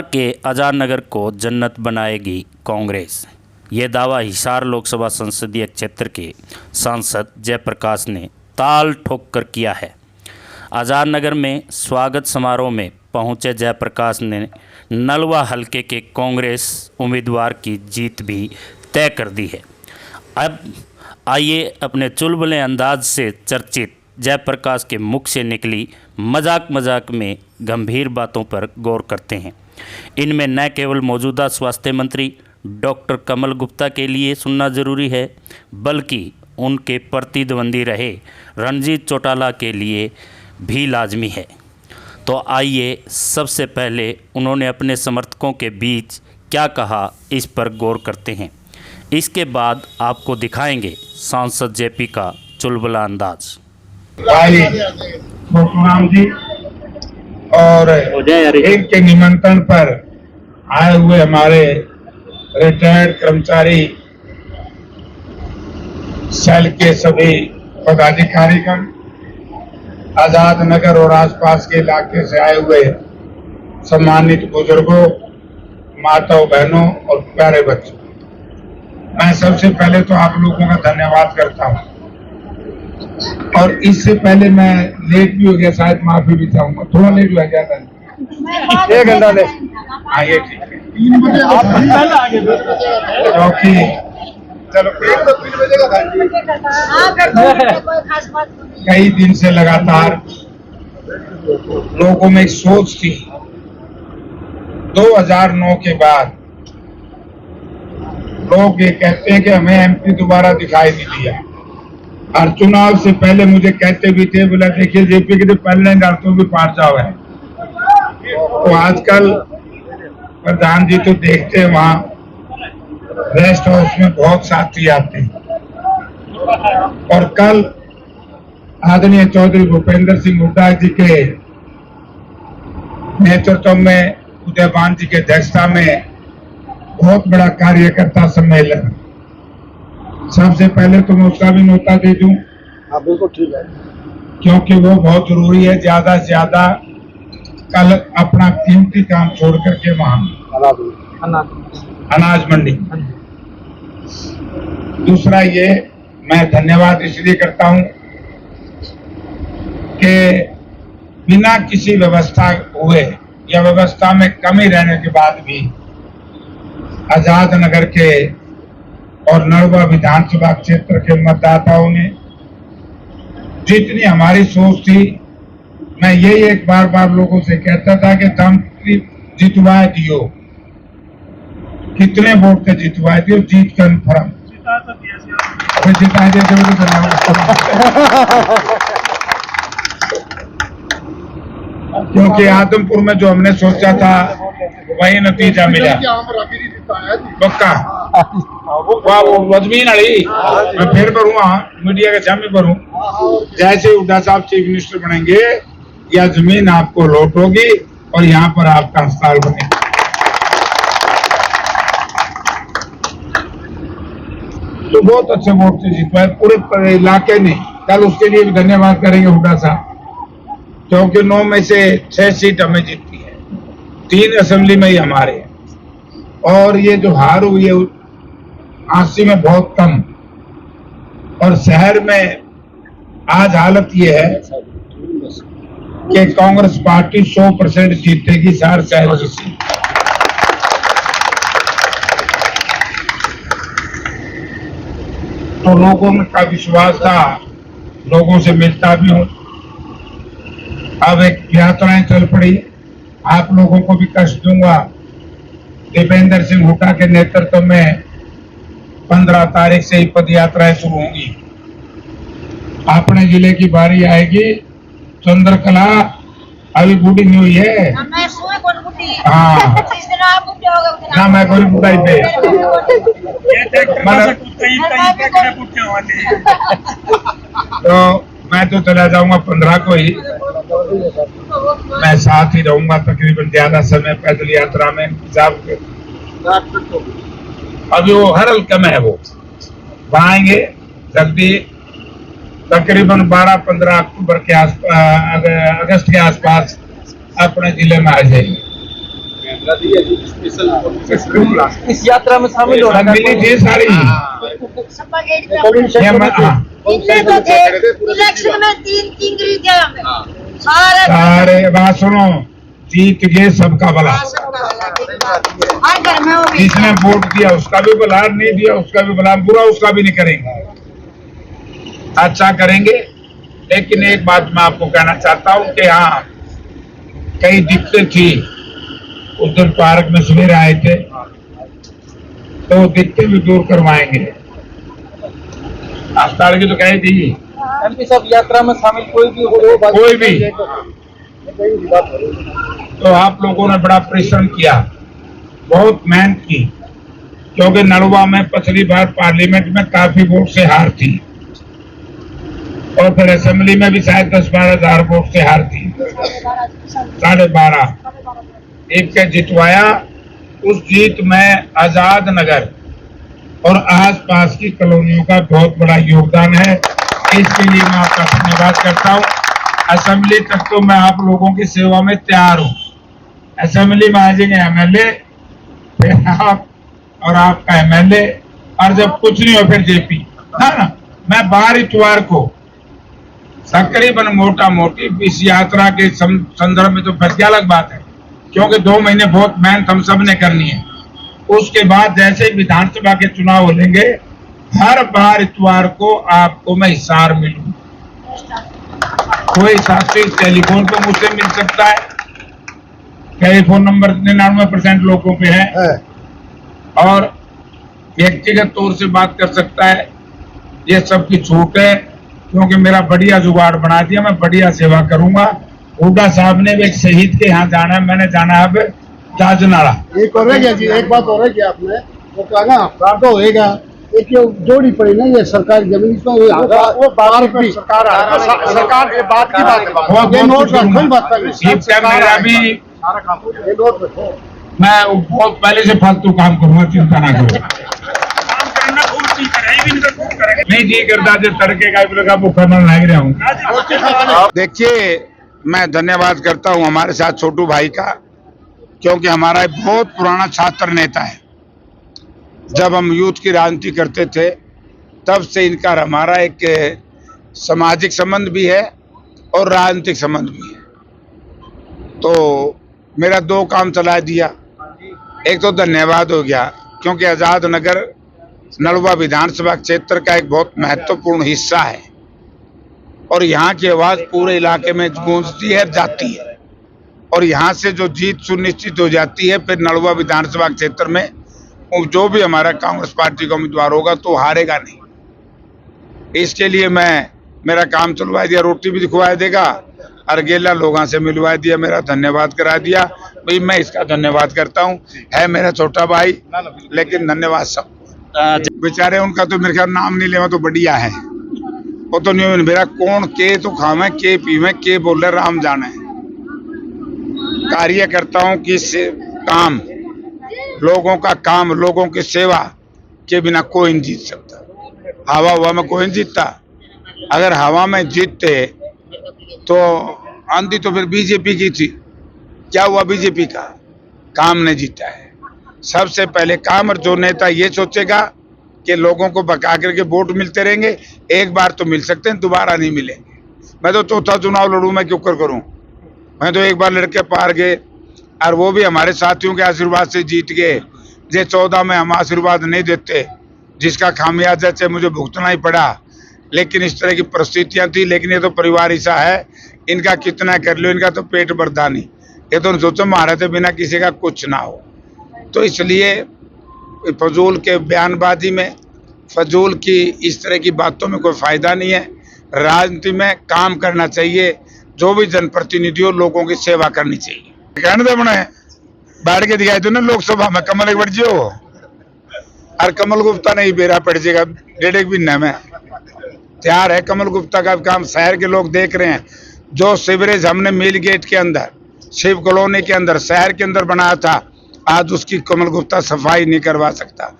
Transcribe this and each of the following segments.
के आज़ाद नगर को जन्नत बनाएगी कांग्रेस। ये दावा हिसार लोकसभा संसदीय क्षेत्र के सांसद जयप्रकाश ने ताल ठोक कर किया है। आज़ाद नगर में स्वागत समारोह में पहुंचे जयप्रकाश ने नलवा हलके के कांग्रेस उम्मीदवार की जीत भी तय कर दी है। अब आइए अपने चुलबुले अंदाज से चर्चित जयप्रकाश के मुख से निकली मजाक में गंभीर बातों पर गौर करते हैं। इनमें न केवल मौजूदा स्वास्थ्य मंत्री डॉक्टर कमल गुप्ता के लिए सुनना जरूरी है, बल्कि उनके प्रतिद्वंदी रहे रणजीत चौटाला के लिए भी लाजमी है। तो आइए सबसे पहले उन्होंने अपने समर्थकों के बीच क्या कहा, इस पर गौर करते हैं। इसके बाद आपको दिखाएंगे सांसद जेपी का चुलबुला अंदाज। भाई खोखराम जी और इनके निमंत्रण पर आए हुए हमारे रिटायर्ड कर्मचारी सेल के सभी पदाधिकारीगण, आजाद नगर और आसपास के इलाके से आए हुए सम्मानित बुजुर्गों, माताओं, बहनों और प्यारे बच्चों, मैं सबसे पहले तो आप लोगों का धन्यवाद करता हूं। और इससे पहले मैं लेट भी हो गया, शायद माफी भी चाहूंगा, थोड़ा लेट हो गया था, 1 घंटा लेट। हाँ ये ठीक है, 3 बजे आप पहले आगे, क्योंकि चलो 3 बजे का कई दिन से लगातार लोगों में एक सोच थी। 2009 के बाद लोग ये कहते हैं कि हमें एमपी दोबारा दिखाई नहीं दिया, और चुनाव से पहले मुझे कहते भी थे, बोला देखिए जेपी के पहले तो भी पार जाओ है। तो आजकल प्रधान जी तो देखते हैं वहां रेस्ट हाउस में बहुत साथी आते हैं, और कल आदरणीय चौधरी भूपेंद्र सिंह हुड्डा जी के नेतृत्व में, उदयभान जी के अध्यक्षता में बहुत बड़ा कार्यकर्ता सम्मेलन। सबसे पहले तो मैं उसका भी न्योता दे दूं। हाँ बिल्कुल ठीक है, क्योंकि वो बहुत जरूरी है। ज्यादा से ज्यादा कल अपना कीमती काम छोड़ करके वहां अनाज मंडी। दूसरा ये मैं धन्यवाद इसलिए करता हूं कि बिना किसी व्यवस्था हुए या व्यवस्था में कमी रहने के बाद भी आजाद नगर के और नलवा विधानसभा क्षेत्र के मतदाताओं ने जितनी हमारी सोच थी, मैं यही एक बार लोगों से कहता था कि दम जितवा दियो, कितने वोट से जितवा दियो, जीत कन्फर्म जिता क्योंकि आदमपुर में जो हमने सोचा था वही नतीजा मिला। पक्का वो जमीन अड़ी मैं फिर करूंगा, मीडिया के सामने करूं, जैसे हुड्डा साहब चीफ मिनिस्टर बनेंगे या जमीन आपको लौट होगी और यहाँ पर आपका अस्पताल बनेगा। तो बहुत अच्छे वोट से जीतवाए पूरे इलाके ने। कल उसके लिए भी धन्यवाद करेंगे हुड्डा साहब, क्योंकि 9 में से 6 सीट हमें जीती है, 3 असेंबली में ही हमारे हैं। और ये जो हार हुई है 80 में बहुत कम, और शहर में आज हालत ये है कि कांग्रेस पार्टी 100% जीतेगी शहर की सीट। तो लोगों में का विश्वास था, लोगों से मिलता भी हूं। अब एक यात्राएं चल पड़ी, आप लोगों को भी कष्ट दूंगा। दीपेंद्र सिंह हुड्डा के नेतृत्व में 15 तारीख से ही पद यात्राएं शुरू होंगी। अपने जिले की बारी आएगी। चंद्रकला अभी बूढ़ी नहीं हुई है। हाँ ना, मैं कोई बुढ़ाई पे तो मैं तो चला जाऊंगा 15 को ही। मैं साथ ही रहूंगा तकरीबन ज्यादा समय पैदल यात्रा में। अभी वो हर हल्के में है, वो बनाएंगे जल्दी, तकरीबन 12-15 अक्टूबर के आसपास, अगस्त के आसपास अपने जिले में आ जाएंगे। इस यात्रा में शामिल होने का मिली थी सारी इतने तो थे इलेक्शन में 3 खरीदे हमें सारे बात सुनो, जीत गए सबका भला। हर घर में वो भी जिसने वोट दिया उसका भी भला, नहीं दिया उसका भी भला, बुरा उसका भी नहीं करेंगे, अच्छा करेंगे। लेकिन एक बात मैं आपको कहना चाहता हूँ कि हाँ, कई दिक्कतें थी। उस दिन पार्क में सवेरे आए थे तो दिक्कतें भी दूर करवाएंगे। अस्पताल की तो कही थी। एमपी साहब, यात्रा में शामिल कोई भी हो, कोई भी तो आप लोगों ने बड़ा परिश्रम किया, बहुत मेहनत की, क्योंकि नलवा में पिछली बार पार्लियामेंट में काफी वोट से हार थी और फिर असेंबली में भी शायद 10-12 हजार वोट से हार थी, 12.5 एक के जितवाया। उस जीत में आजाद नगर और आसपास की कॉलोनियों का बहुत बड़ा योगदान है, इसके लिए मैं आपका धन्यवाद करता हूं। असेंबली तक तो मैं आप लोगों की सेवा में तैयार हूं। असेंबली में आ जाएंगे एमएलए, फिर आप और आपका एमएलए, और जब कुछ नहीं हो फिर जेपी, है ना। मैं 12 इतवार को तकरीबन मोटा मोटी इस यात्रा के संदर्भ में तो फिर क्या अलग बात है, क्योंकि 2 महीने बहुत मेहनत हम सब ने करनी है। उसके बाद जैसे ही विधानसभा के चुनाव हो लेंगे, हर बार इतवार को आपको मैं हिसार मिलूं। कोई साथी टेलीफोन पे मुझसे मिल सकता है, टेलीफोन नंबर 99% लोगों पे है, और व्यक्तिगत तौर से बात कर सकता है। ये सबकी छूट है, क्योंकि मेरा बढ़िया जुगाड़ बना दिया, मैं बढ़िया सेवा करूंगा। हुड्डा साहब ने भी एक शहीद के यहाँ जाना है, मैंने जाना है अब जाजनाड़ा। एक और रह गया जी, एक बात और रह गया आपने, वो कहा ना अपराध तो होएगा, एक ये जोड़ी पड़ी ना, ये सरकार जमीन इसमें वो पार्क भी सरकार ये बात की बात है, ये नोट रखो, ही बात मेरा भी ये नोट रखो। मैं बहुत पहले से फालतू काम करूंगा, चिंता ना करो। नहीं जी करता जो तड़के का भूखा मन लग रहा हूँ। देखिए, मैं धन्यवाद करता हूँ हमारे साथ छोटू भाई का, क्योंकि हमारा एक बहुत पुराना छात्र नेता है। जब हम यूथ की राजनीति करते थे तब से इनका और हमारा एक सामाजिक संबंध भी है और राजनीतिक संबंध भी है। तो मेरा 2 काम चला दिया, एक तो धन्यवाद हो गया, क्योंकि आजाद नगर नलवा विधानसभा क्षेत्र का एक बहुत महत्वपूर्ण हिस्सा है और यहाँ की आवाज पूरे इलाके में गूंजती है, जाती है, और यहाँ से जो जीत सुनिश्चित हो जाती है, फिर नलवा विधानसभा क्षेत्र में जो भी हमारा कांग्रेस पार्टी का उम्मीदवार होगा तो हारेगा नहीं। इसके लिए मैं मेरा काम चलवा दिया, रोटी भी दिखवा देगा, अरगेला लोगों से मिलवा दिया, मेरा धन्यवाद करा दिया। भाई मैं इसका धन्यवाद करता हूँ, है मेरा छोटा भाई, लेकिन धन्यवाद सब बेचारे, उनका तो मेरे ख्याल नाम नहीं लेवा तो बढ़िया है। वो तो नहीं मेरा कौन के तो खावे के पीवे के बोले राम जाने। कार्य करता हूँ कि काम, लोगों का काम, लोगों की सेवा के बिना कोई नहीं जीत सकता। हवा में कोई नहीं जीतता। अगर हवा में जीतते तो आंधी तो फिर बीजेपी की थी, क्या हुआ बीजेपी का? काम नहीं जीता है। सबसे पहले काम, और जो नेता ये सोचेगा कि लोगों को बका करके वोट मिलते रहेंगे, एक बार तो मिल सकते हैं, दोबारा नहीं मिलेंगे। मैं तो चौथा चुनाव लड़ूं, मैं क्यों कर करूं? मैं तो एक बार लड़के पार गए, और वो भी हमारे साथियों के आशीर्वाद से जीत गए। जे 14 में हम आशीर्वाद नहीं देते, जिसका खामियाजा से मुझे भुगतना ही पड़ा। लेकिन इस तरह की परिस्थितियां थी। लेकिन ये तो परिवार ऐसा है, इनका कितना कर लो, इनका तो पेट भरता नहीं। ये तो सोचो मारे थे बिना किसी का कुछ ना हो। तो इसलिए फजूल के बयानबाजी में, फजूल की इस तरह की बातों में कोई फायदा नहीं है। राजनीति में काम करना चाहिए, जो भी जनप्रतिनिधि हो, लोगों की सेवा करनी चाहिए। कहने दे बने बैठ के दिखाई दो ना लोकसभा में, कमल एक बढ़ जियो, और कमल गुप्ता नहीं बेरा पड़ जाएगा 1.5 महीने में। तैयार है कमल गुप्ता का काम, शहर के लोग देख रहे हैं। जो सीवरेज हमने मिल गेट के अंदर, शिव कॉलोनी के अंदर, शहर के अंदर बनाया था, आज उसकी कमल गुप्ता सफाई नहीं करवा सकता।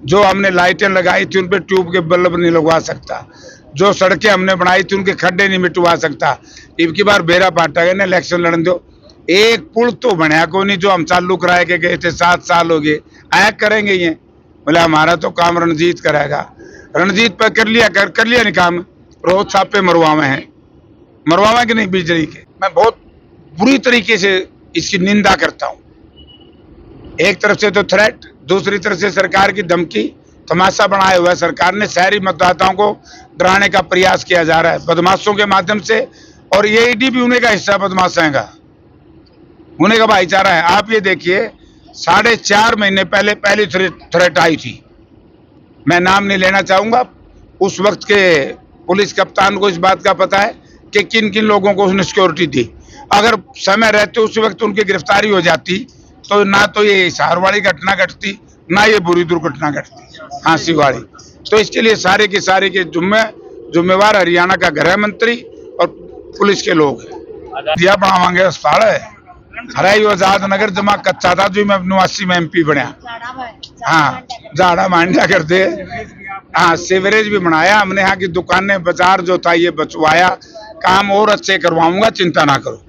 जो हमने लाइटें लगाई थी उन पे ट्यूब के बल्ब नहीं लगवा सकता। जो सड़कें हमने बनाई थी उनके खड्डे नहीं मिटवा सकता। इब की बार बेरा पाटा गया ना, इलेक्शन लड़न दो, एक पुल तो बनया को नहीं जो हम चालू कराए के गए थे, 7 साल हो गए। आया करेंगे ये, बोले हमारा तो काम रणजीत करेगा। रणजीत पर कर लिया नहीं काम, रोज छापे मरवावे हैं, मरवावे कि नहीं बिजली के। मैं बहुत बुरी तरीके से इसकी निंदा करता हूँ। एक तरफ से तो थ्रेट, दूसरी तरफ से सरकार की धमकी, तमाशा बनाया हुआ है सरकार ने। शहरी मतदाताओं को डराने का प्रयास किया जा रहा है बदमाशों के माध्यम से, और ये ईडी भी उन्हीं का हिस्सा बदमाशों का, उन्हीं का भाईचारा है। आप ये देखिए 4.5 महीने पहले पहली थ्रेट आई थी, मैं नाम नहीं लेना चाहूंगा। उस वक्त के पुलिस कप्तान को इस बात का पता है कि किन किन लोगों को उसने सिक्योरिटी दी। अगर समय रहते उस वक्त उनकी गिरफ्तारी हो जाती तो ना तो ये हिसार वाली घटना घटती, ना ये बुरी दुर्घटना घटती फांसी वाली। तो इसके लिए सारे के जिम्मेवार हरियाणा का गृह मंत्री और पुलिस के लोग हैं। दिया बनावांगे अस्पताल है हराई आजाद नगर जमा कच्चा था जो मैं 89 में MP बनया। हाँ, झाड़ा मांडा कर दे। हाँ, सीवरेज भी बनाया हमने। यहाँ की दुकानें, बाजार जो था ये बचवाया। काम और अच्छे करवाऊंगा, चिंता ना करो।